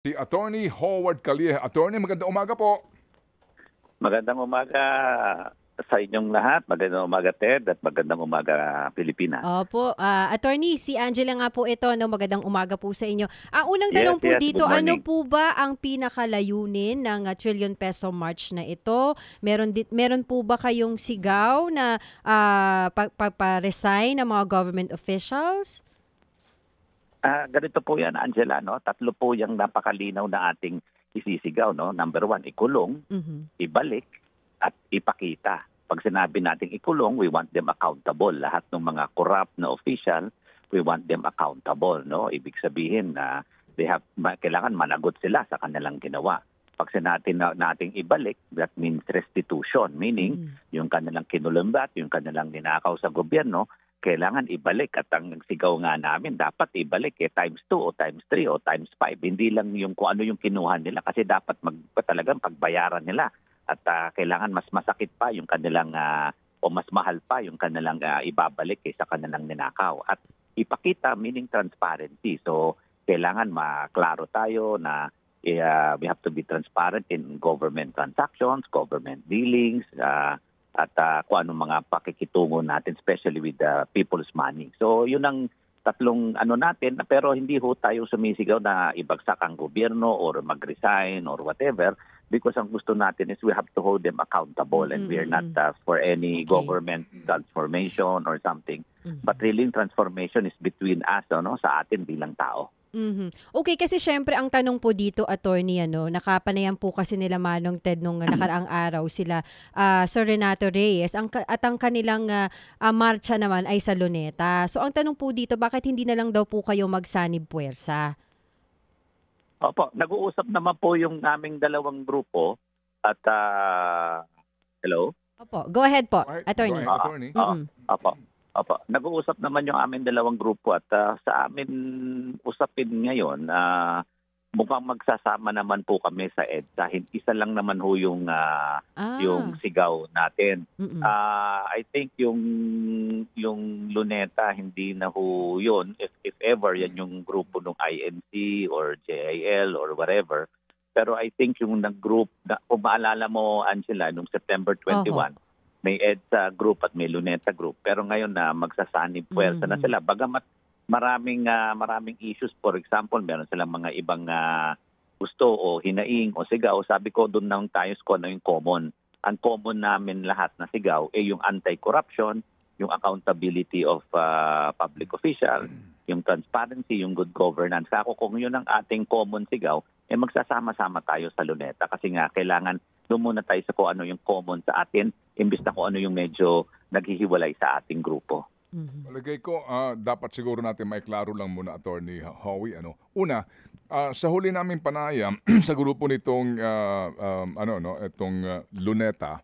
Si Attorney Howard Calieja. Attorney, magandang umaga po. Magandang umaga sa inyong lahat. Magandang umaga, Ted, at magandang umaga, Pilipinas. Opo, attorney, si Angela nga po ito, no, magandang umaga po sa inyo. Ang unang Yes, tanong po yes. dito, Good ano morning. po ba ang pinakalayunin ng trillion peso march na ito? Meron po ba kayong sigaw na pagpa-resign ng mga government officials? Ganito po yan, Angela. No? Tatlo po yung napakalinaw na ating isisigaw. No? Number one, ikulong, Mhm. ibalik, at ipakita. Pag sinabi nating ikulong, we want them accountable. Lahat ng mga corrupt na official, we want them accountable. No? Ibig sabihin na kailangan managot sila sa kanilang ginawa. Pag sinabi nating ibalik, that means restitution. Meaning, yung kanilang kinulumbat, yung kanilang ninakaw sa gobyerno, kailangan ibalik. At ang sigaw nga namin, dapat ibalik times 2 o times 3 o times 5. Hindi lang yung kung ano yung kinuha nila kasi dapat talagang pagbayaran nila. At kailangan mas masakit pa yung kanilang o mas mahal pa yung kanilang ibabalik sa kanilang ninakaw. At ipakita, meaning transparency. So, kailangan maklaro tayo na we have to be transparent in government transactions, government dealings, at kung anong mga pakikitungo natin, especially with the people's money. So yun ang tatlong natin, pero hindi ho tayo sumisigaw na ibagsak ang gobyerno or mag-resign or whatever, because ang gusto natin is we have to hold them accountable and we are not for any Okay. government transformation or something. But really transformation is between us, sa atin bilang tao. Mhm. Okay, kasi syempre ang tanong po dito, attorney, nakapanayan po kasi nila Manong Ted nung nakaraang araw sila Sir Renato Reyes at ang kanilang marcha naman ay sa Luneta. So ang tanong po dito, bakit hindi na lang daw po kayo magsanib puwersa? Opo, nag-uusap naman po yung aming dalawang grupo at hello? Opo, go ahead po, Go attorney. ahead, Attorney. Opo. Opo, nag-uusap naman yung aming dalawang grupo at sa amin usapin ngayon, mukhang magsasama naman po kami sa EDSA. Isa lang naman ho yung sigaw natin. Mm-mm. I think yung Luneta hindi na ho yun, if ever yan yung grupo ng INC or JIL or whatever. Pero I think yung nag-group, kung maalala mo, Angela, nung September 21, may EDSA group at may Luneta group. Pero ngayon na magsasanib puwersa na sila. Bagamat maraming issues, for example, meron silang mga ibang gusto o hinaing o sigaw. Sabi ko, doon lang tayo kung ano yung common. Ang common namin lahat na sigaw yung anti-corruption, yung accountability of public official, yung transparency, yung good governance. Ako, kung yun ang ating common sigaw, magsasama-sama tayo sa Luneta. Kasi nga, kailangan doon muna tayo sa kung ano yung common sa atin, imbis na kung ano yung medyo naghihiwalay sa ating grupo. Palagay ko, dapat siguro natin maiklaro lang muna, Attorney Howie. Una, sa huli naming panayam sa grupo nitong itong Luneta,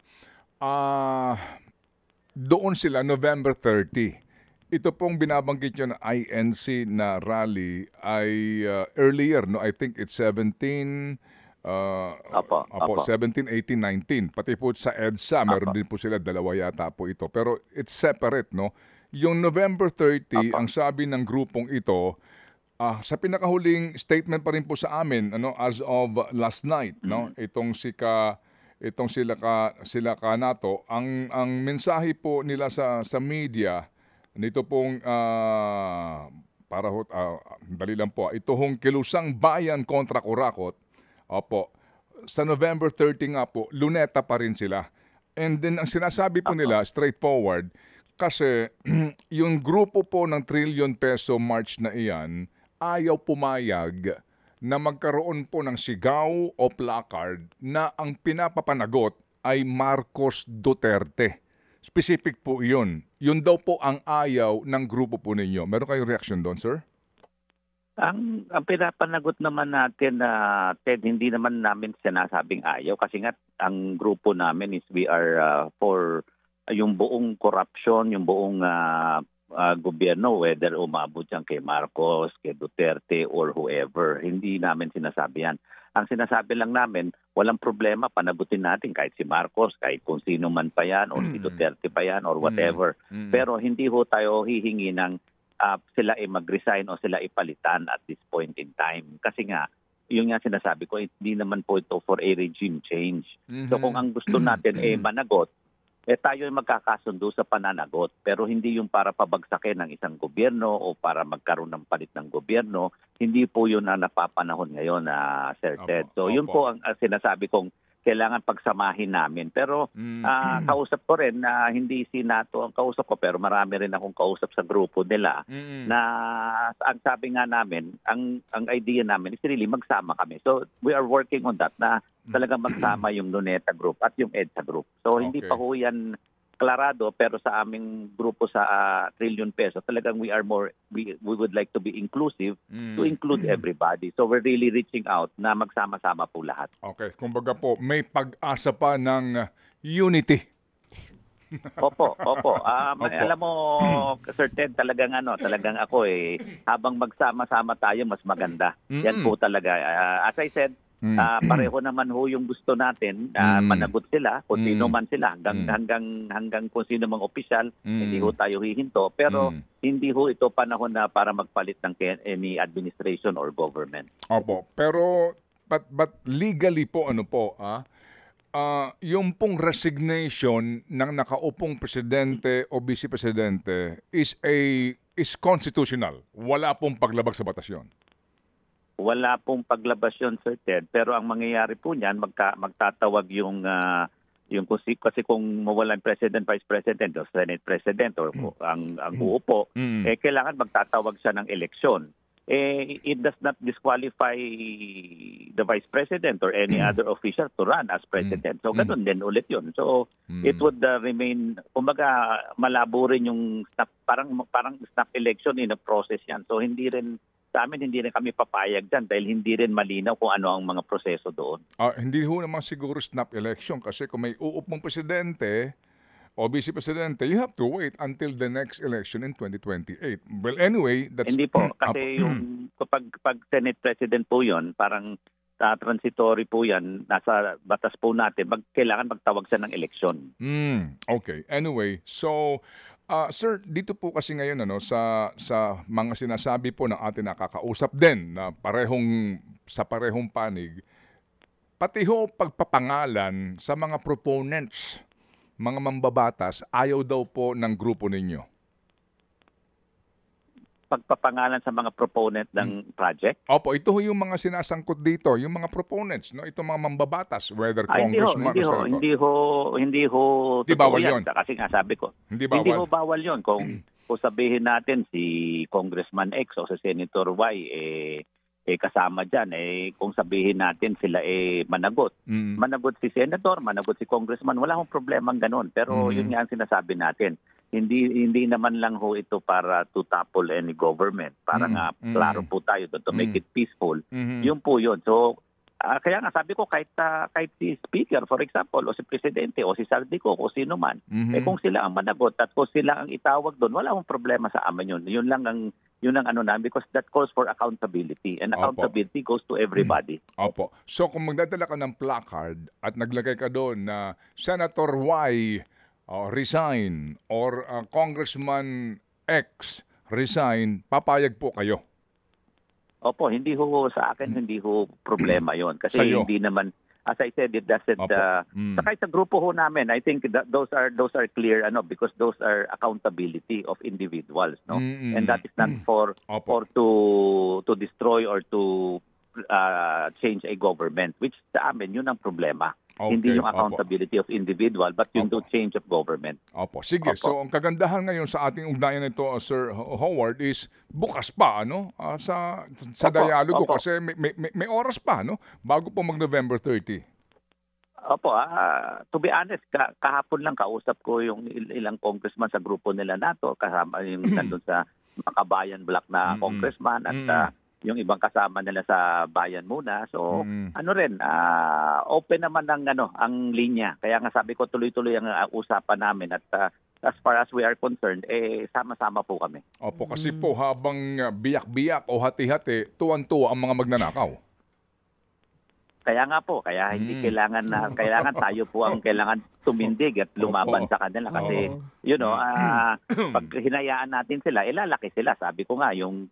doon sila November 30. Ito pong binabanggit nyo na INC na rally ay earlier, no? I think it's 17, Apo. 17, 18, 19. Pati po sa EDSA, meron din po sila, dalawa yata po ito. Pero it's separate, no? Yung November 30, ang sabi ng grupong ito, sa pinakahuling statement pa rin po sa amin, as of last night, no? Itong sila Kanato, ang mensahe po nila sa media nito pong dali lang po. Ito hong kilusang bayan kontra kurakot. Opo. Sa November 30 nga po, Luneta pa rin sila. And then ang sinasabi po nila, straightforward, kasi yung grupo po ng trillion peso march na iyan, ayaw pumayag na magkaroon po ng sigaw o placard na ang pinapapanagot ay Marcos Duterte. Specific po iyon. Yun daw po ang ayaw ng grupo po ninyo. Meron kayong reaction doon, sir? Ang pinapanagot naman natin Ted, hindi naman namin sinasabing ayaw kasi nga ang grupo namin is we are for yung buong corruption, yung buong gobyerno, whether umabot yan kay Marcos, kay Duterte, or whoever. Hindi namin sinasabi yan. Ang sinasabi lang namin, walang problema, panagutin natin kahit si Marcos, kahit kung sino man pa yan, or si Duterte pa yan, or whatever. Pero hindi ho tayo hihingi ng sila mag-resign o sila ipalitan at this point in time. Kasi nga, yung nga sinasabi ko, hindi naman po ito for a regime change. So kung ang gusto natin managot, tayo ay magkakasundo sa pananagot. Pero hindi yung para pabagsakin ng isang gobyerno o para magkaroon ng palit ng gobyerno. Hindi po yun na napapanahon ngayon, Sir Ted. So yun po ang sinasabi kong kailangan pagsamahin namin. Pero kausap ko rin na hindi si NATO ang kausap ko, pero marami rin akong kausap sa grupo nila na ang sabi nga namin, ang idea namin is really magsama kami. So we are working on that na talagang magsama yung Luneta Group at yung EDSA Group. So hindi pa ho yan klarado, pero sa aming grupo sa trillion peso, talagang we would like to be inclusive to include everybody. So we're really reaching out na magsama-sama po lahat. Okay, kumbaga po, may pag-asa pa ng unity. Opo. Alam mo, Sir Ted, talagang ako habang magsama-sama tayo, mas maganda. Yan po talaga. As I said, pareho naman ho yung gusto natin, managot sila, kung sino man sila, hanggang kung sino mang opisyal, hindi ho tayo hihinto. Pero hindi ho ito panahon na para magpalit ng any administration or government. Opo, pero but legally po, yung pong resignation ng nakaupong presidente o vice-presidente is constitutional. Wala pong paglabag sa batas yun. Wala pong paglabas yun, Sir Ted. Pero ang mangyayari po niyan, magtatawag yung kasi kung mawalan president, vice president, o senate president, or ang uupo, kailangan magtatawag siya ng eleksyon. It does not disqualify the vice president or any other official to run as president. So ganun din ulit yun. So it would remain, kumbaga malabo rin yung parang snap election in a process yan. So sa amin hindi rin kami papayag dyan dahil hindi rin malinaw kung ano ang mga proseso doon. Hindi ho naman siguro snap election kasi kung may uupong presidente o vice-presidente, you have to wait until the next election in 2028. Well, anyway, that's... Hindi po, kasi yung pag Senate President po yun, parang transitory po yan, nasa batas po natin, kailangan magtawag siya ng eleksyon. Okay, anyway, so... sir, dito po kasi ngayon sa mga sinasabi po ng ating nakakausap din na sa parehong panig, pati ho pagpapangalan sa mga proponents, mga mambabatas, ayaw daw po ng grupo ninyo. Pagpapangalan sa mga proponent ng project? Opo, ito ho yung mga sinasangkot dito, yung mga proponents, itong mga mambabatas, whether congressman o senator. Hindi ho di bawal yun. Kasi nga sabi ko, hindi ho bawal yun. Kung sabihin natin si Congressman X o si Senator Y, kasama dyan, kung sabihin natin sila managot. Managot si Senator, managot si Congressman, wala akong problemang ganun. Pero yun nga ang sinasabi natin. Hindi naman lang ho ito para to topple any government. Para nga klaro po tayo to make it peaceful. Yun po yun. So kaya nga sabi ko kahit si Speaker for example o si Presidente o si Saldico o sino man, kung sila ang managot at kung sila ang itawag doon, wala akong problema sa amin yun. Yun lang ang namin because that calls for accountability and accountability goes to everybody. Opo. So kung magdadala ka ng placard at naglagay ka doon na Senator Y resign or Congressman X resign, papayag po kayo? Opo, hindi ho sa akin, hindi ho problema yon kasi hindi naman, as I said, it doesn't, saka sa grupo ho namin, I think those are clear because those are accountability of individuals, no? And that is not for to destroy or to change a government, which sa amin, yun ang problema. Hindi yung accountability of individual, but yung change of government. Opo. Sige, so ang kagandahan ngayon sa ating ugnayan nito, Sir Howard, is bukas pa, sa dialogo kasi may oras pa, bago po mag-November 30. Opo, to be honest, kahapon lang kausap ko yung ilang congressman sa grupo nila NATO, kasama yung nandun sa Makabayan Black na congressman at yung ibang kasama nila sa bayan muna. So, open naman ang linya. Kaya nga sabi ko, tuloy-tuloy ang usapan namin at as far as we are concerned, sama-sama po kami. Opo, kasi po habang biyak-biyak o hati-hati, tuwan-tuwa ang mga magnanakaw. Kaya nga po, kaya hindi kailangan tayo po ang kailangan tumindig at lumaban Opo. sa kanila kasi Oo. pag hinayaan natin sila, lalaki sila. Sabi ko nga, yung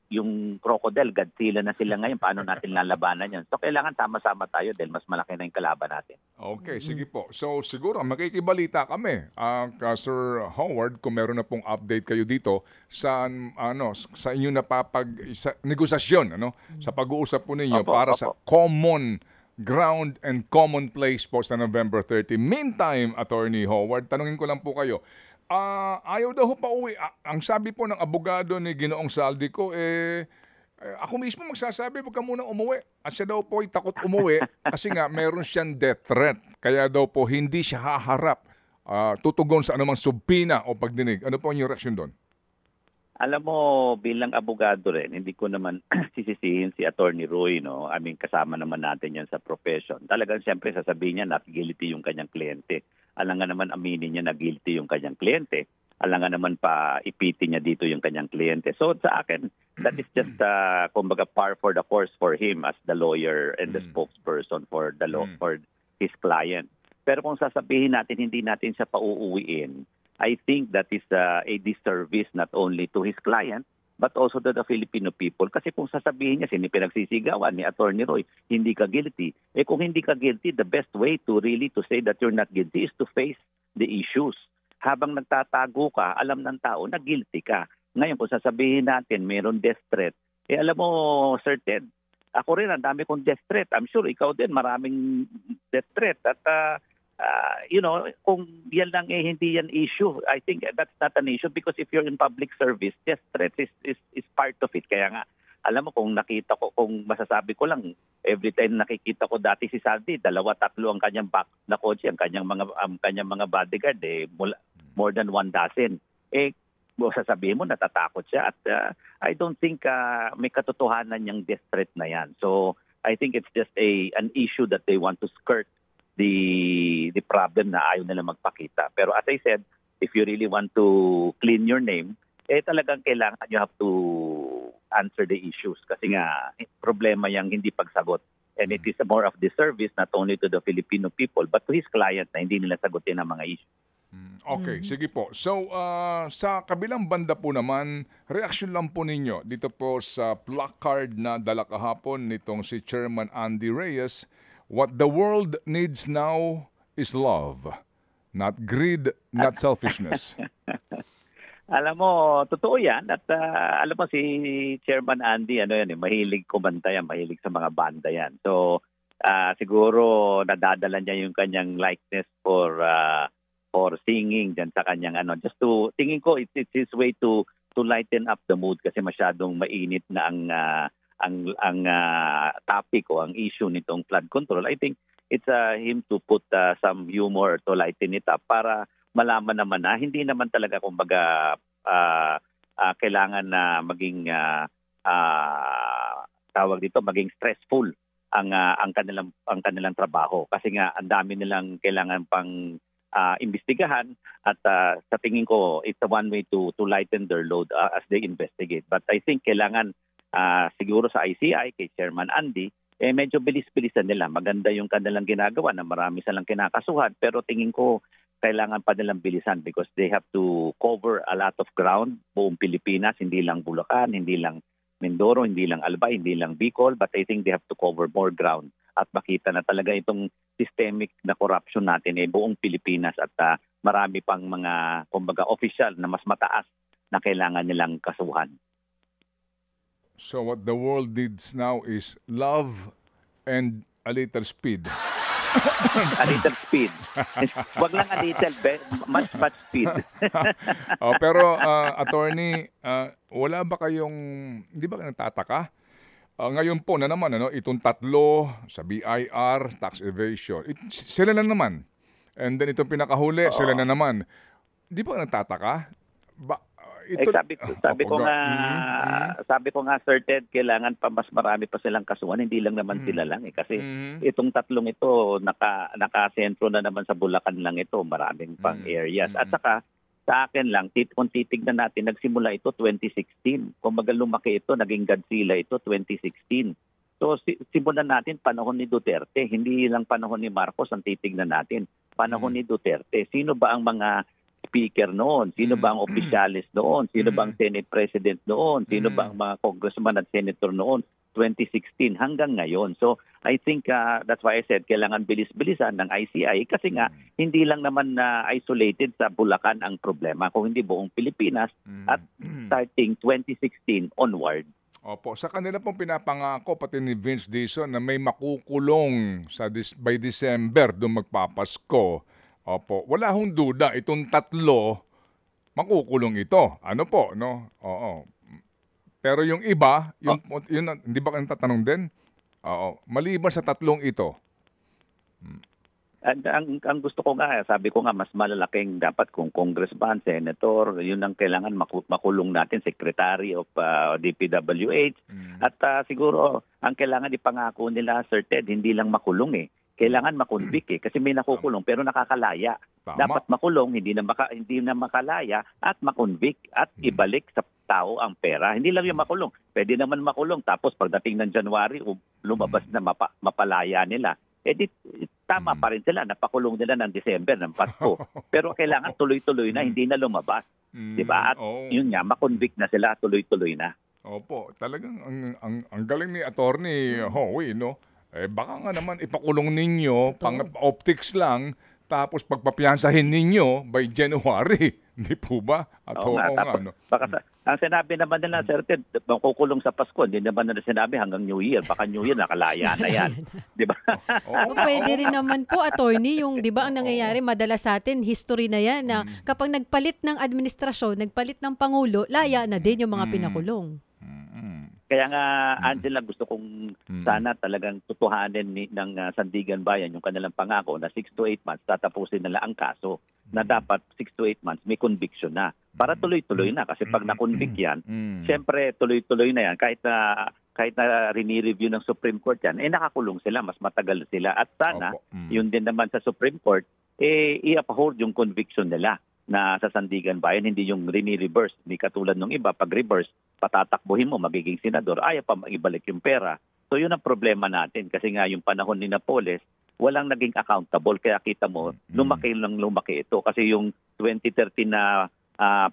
crocodile, Godzilla na sila ngayon, paano natin lalabanan yun? So kailangan sama-sama tayo dahil mas malaki na yung kalaban natin. Okay, sige po. So siguro makikibalita kami, Sir Howard, kung meron na pong update kayo dito sa inyo sa negosasyon, sa pag-uusap po ninyo Opo, para opo. sa common ground and common place po sa November 30. Meantime, Attorney Howard, tanungin ko lang po kayo. Ayaw daw ho pa uwi. Ang sabi po ng abogado ni Ginoong Saldico, ako mismo magsasabi, huwag ka munang umuwi. At siya daw po ay takot umuwi kasi nga meron siyang death threat. Kaya daw po hindi siya haharap, tutugon sa anumang subpina o pagdinig. Ano po ang inyong reaksyon doon? Alam mo, bilang abogado rin, hindi ko naman sisisihin si Attorney Roy, no? I mean, kasama naman natin yan sa profession. Talagang siyempre sasabihin niya na guilty yung kanyang kliyente. Alam nga naman aminin niya na guilty yung kanyang kliyente. Alam nga naman pa ipitin niya dito yung kanyang kliyente. So sa akin, that is just kumbaga par for the course for him as the lawyer and the spokesperson for the law for his client. Pero kung sasabihin natin hindi natin siya pauuwiin, I think that is a disservice not only to his client but also to the Filipino people. Kasi kung sasabihin niya, pinagsisigawan ni Attorney Roy, hindi ka guilty. Kung hindi ka guilty, the best way to say that you're not guilty is to face the issues. Habang nagtatago ka, alam ng tao na guilty ka. Ngayon, kung sasabihin natin mayroon death threat, alam mo, Sir Ted, ako rin, ang dami kong death threat. I'm sure ikaw din, maraming death threat. At kung yan lang hindi yan issue, I think that's not an issue because if you're in public service, death threat is part of it. Kaya nga, alam mo, kung masasabi ko lang, every time nakikita ko dati si Saldi, 2-3 ang kanyang back na kotse, ang kanyang mga bodyguard, more than 1 dozen. Sasabihin mo, natatakot siya. At I don't think may katotohanan niyang death threat na yan. So I think it's just an issue that they want to skirt the problem na ayaw nila magpakita. Pero as I said, if you really want to clean your name, talagang kailangan you have to answer the issues. Kasi nga, problema yung hindi pagsagot. And it is more of disservice not only to the Filipino people but to his client na hindi nila sagutin ang mga issues. Okay, sige po. So, sa kabilang banda po naman, reaksyon lang po ninyo dito po sa placard na dala kahapon nitong si Chairman Andy Reyes. What the world needs now is love, not greed, not selfishness. Alam mo, totoo yan. At alam mo si Chairman Andy, mahilig kumanta yan, mahilig sa mga banda yan. So, siguro nadadala niya yung kanyang likeness for singing dyan sa kanyang tingin ko it's his way to lighten up the mood kasi masyadong mainit na ang topic o ang issue nitong flood control. I think it's him to put some humor to lighten it up para malaman naman na hindi naman talaga kumbaga kailangan na maging tawag dito maging stressful ang kanilang trabaho kasi nga ang dami nilang kailangan pang imbestigahan at sa tingin ko it's a one way to lighten their load as they investigate. But I think kailangan siguro sa ICI kay Chairman Andy medyo bilis-bilisan nila. Maganda yung kanilang ginagawa na marami silang kinakasuhan pero tingin ko kailangan pa nilang bilisan because they have to cover a lot of ground, buong Pilipinas, hindi lang Bulacan, hindi lang Mindoro, hindi lang Albay, hindi lang Bicol, but I think they have to cover more ground at makita na talaga itong systemic na corruption natin buong Pilipinas at marami pang mga kumbaga official na mas mataas na kailangan nilang kasuhan. So what the world needs now is love and a little speed. A little speed. Wag lang a little, much speed. Pero attorney, wala ba kayong, hindi ba kayo nagtataka? Ngayon po na naman, itong tatlo sa BIR, tax evasion, sila na naman. And then itong pinakahuli, sila na naman. Di ba nagtataka? Sabi ko nga Sir Ted, kailangan pa mas marami pa silang kasuhan, hindi lang naman sila lang kasi itong tatlong ito nakasentro na naman sa Bulacan lang ito, maraming pang areas. At saka sa akin lang, kung titignan natin, nagsimula ito 2016. Kung lumaki ito, naging Godzilla ito 2016. So simulan natin panahon ni Duterte, hindi lang panahon ni Marcos ang titignan natin. Panahon ni Duterte, sino ba ang mga speaker noon? Sino ba ang opisyalis noon? Sino ba ang Senate President noon? Sino ba ang mga congressman at senator noon? 2016 hanggang ngayon. So I think that's why I said kailangan bilis-bilisan ng ICI kasi nga hindi lang naman isolated sa Bulacan ang problema, kung hindi buong Pilipinas at starting 2016 onward. Opo, sa kanila pong pinapangako pati ni Vince Dizon na may makukulong by December doon magpapasko. Opo, wala hong duda itong tatlo makukulong ito. Ano po, no? Oo. Pero yung iba, yun, hindi ba kayong tatanong din? Oo, maliban sa tatlong ito. Ang gusto ko nga, sabi ko nga, mas malalaking dapat kung congressman, senator, yun ang kailangan makulong natin, secretary of DPWH. At siguro, ang kailangan ipangako nila, Sir Ted, hindi lang makulong kailangan makonvict kasi may nakukulong pero nakakalaya. Tama. Dapat makulong, hindi na makalaya at makonvict at ibalik sa tao ang pera. Hindi lang yung makulong. Pwede naman makulong tapos pagdating ng January lumabas na mapalaya nila. Tama pa rin sila, napakulong nila ng December ng Pasko. Pero kailangan tuloy-tuloy na, hindi na lumabas. 'Di ba? At yun nga, makonvict na sila, tuloy-tuloy na. Opo, talagang ang galing ni Attorney Howie, no? Baka nga naman ipakulong ninyo, optics lang, tapos pagpapiyansahin ninyo by January. Hindi po ba? At ang sinabi naman nila, Sir Ted, makukulong sa Pasko, hindi naman nila sinabi hanggang New Year. Baka New Year, nakalaya na yan. Di ba? Pwede rin naman po, attorney, yung di ba ang nangyayari, madalas sa atin, history na yan, na kapag nagpalit ng administrasyon, nagpalit ng Pangulo, laya na din yung mga pinakulong. Kaya nga, Angela, gusto kong sana talagang tutuhanin ng Sandigan Bayan yung kanilang pangako na 6 to 8 months tatapusin nila ang kaso na dapat 6 to 8 months may conviction na. Para tuloy-tuloy na. Kasi pag na-convict yan, siyempre tuloy-tuloy na yan. Kahit na rini-review ng Supreme Court yan, nakakulong sila, mas matagal sila. At sana, yun din naman sa Supreme Court, i-uphold yung conviction nila na sa Sandigan Bayan, hindi yung rini-reverse. Hindi katulad ng iba, pag reverse, patatakbuhin mo, magiging senador, ayaw pa ibalik yung pera. So yun ang problema natin. Kasi nga yung panahon ni Napoles, walang naging accountable. Kaya kita mo, lumaki ito. Kasi yung 2013 na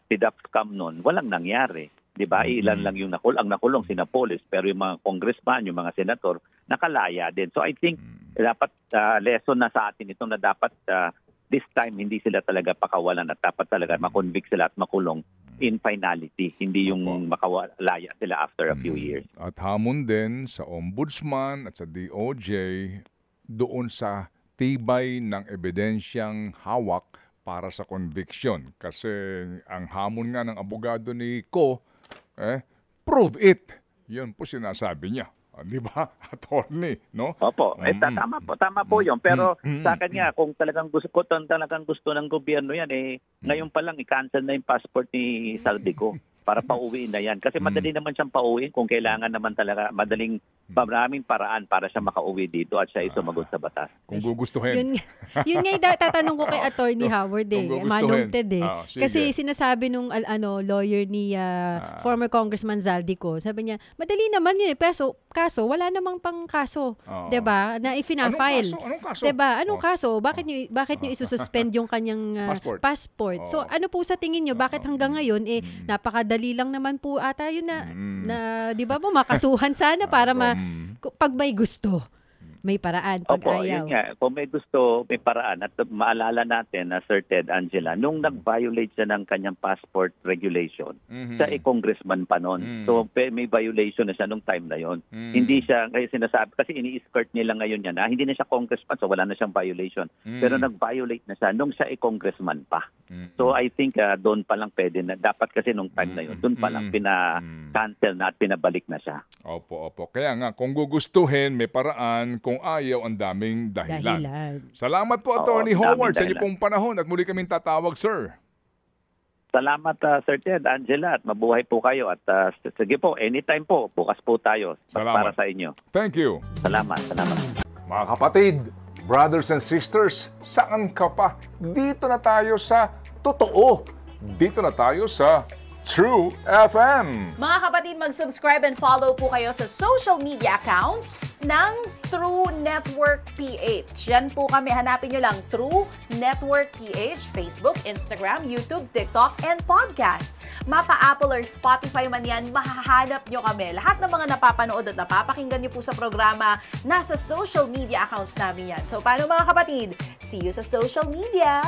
PDAP scam noon, walang nangyari. Diba? Ilan lang yung ang nakulong si Napoles. Pero yung mga congressman, yung mga senator, nakalaya din. So I think dapat lesson na sa atin ito na dapat this time hindi sila talaga pakawalan at dapat talaga makonvict sila at makulong in finality. Hindi yung makawalaya sila after a few years. At hamon din sa Ombudsman at sa DOJ doon sa tibay ng ebidensyang hawak para sa conviction. Kasi ang hamon nga ng abogado ni Ko, prove it. Yun po sinasabi niya. Di ba, attorney, no? Opo, tama po yun. Pero sa akin nga, kung talagang gusto ng gobyerno yan, ngayon pa lang i-cancel na yung passport ni Saldico para pauwiin na yan. Kasi madali naman siyang pauwiin kung kailangan naman talaga maraming paraan para siya makauwi dito at siya sumagot sa batas. Kung gugustuhin. Yun nga tatanong ko kay Attorney Howard Manong Ted Kasi sinasabi nung lawyer ni former Congressman Zaldico, sabi niya, madali naman yun kaso wala namang pang kaso, 'di ba? Na ifina-file. Anong kaso? 'Di ba? Anong kaso? Bakit niyo isususpend yung kanyang passport? So ano po sa tingin niyo, bakit hanggang ngayon napakadali lang naman po ata yun na 'di ba po makasuhan sana para pag may gusto, may paraan. Pag Opo, ayaw. Yun nga, kung may gusto, may paraan. At maalala natin na Sir Ted, Angela, nung nag-violate siya ng kanyang passport regulation, siya congressman pa noon. So may violation na siya nung time na yon. Hindi siya, kasi ini-skirt nila ngayon yan, hindi na siya congressman, so wala na siyang violation. Pero nag-violate na siya nung siya congressman pa. So I think doon pa lang pwede na, dapat kasi nung time na yon, doon pa lang pina-cancel na at pinabalik na siya. Opo. Kaya nga, kung gugustuhin, may paraan. Kung ayaw, ang daming dahilan. Salamat po, Attorney Howard, sa inyong pong panahon at muli kaming tatawag, sir. Salamat, Sir Ted, Angela, at mabuhay po kayo. At sige po, anytime po, bukas po tayo para sa inyo. Thank you. Salamat. Mga kapatid, brothers and sisters, saan ka pa? Dito na tayo sa totoo. Dito na tayo sa True FM. Mga kapatid, mag-subscribe and follow po kayo sa social media accounts ng True Network PH. Yan po kami. Hanapin nyo lang True Network PH, Facebook, Instagram, YouTube, TikTok, and podcast. Mapa Apple or Spotify man yan, mahahanap nyo kami. Lahat ng mga napapanood at napapakinggan nyo po sa programa, nasa social media accounts namin yan. So, paano mga kapatid? See you sa social media!